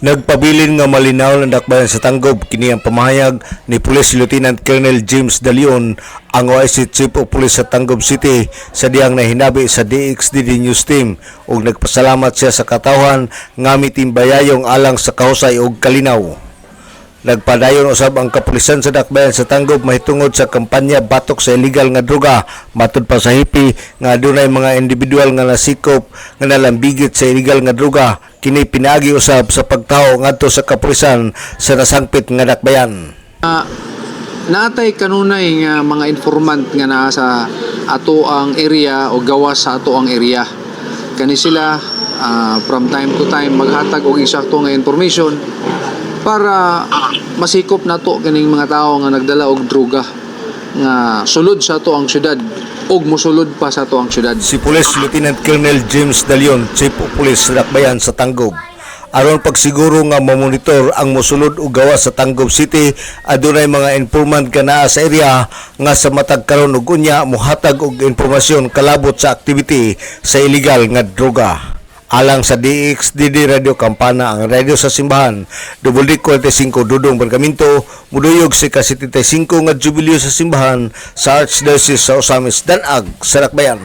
Nagpabilin nga malinaw ng dakbayan sa Tanggob kini ang pamahayag ni Police Lieutenant Colonel James De Leon, ang OIC Chief of Police sa Tanggob City, sa diyang nahinabi sa DXDD News Team ug nagpasalamat siya sa katawhan nga mitimbayayong alang sa kahusay ug kalinaw. Nagpadayon usab ang kapulisan sa dakbayan sa Tanggob mahitungod sa kampanya batok sa illegal nga droga. Matud pa sa hipi nga adunay mga individual nga nasikop nga nalambigit sa illegal nga droga. Kini pinaagi usab sa pagtaho ngadto sa kapulisan sa nasangpit nga dakbayan. Naatay kanunay nga mga informant nga naa sa ato ang area o gawas sa ato ang area. Kani sila from time to time maghatag og eksakto nga information para masikop nato kining mga tao nga nagdala og droga nga sulod sa ato ang syudad ug mosulod pa sa ato ang syudad. Si Police Lieutenant Colonel James De Leon, Chief of Police sa dakbayan sa Tanggob, aron pagsiguro nga mamonitor ang mosulod og gawas sa Tanggob City, adunay mga informant ka naa sa area nga sa matag karon ug unya mohatag og impormasyon kalabot sa activity sa illegal nga droga. Alang sa DXDD Radio Campana, ang radio sa simbahan, WD45 Dudong Bergaminto, muduyog si ka-75 nga jubileo sa simbahan sa Archdiocese sa Osamis Danag sa Dakbayan.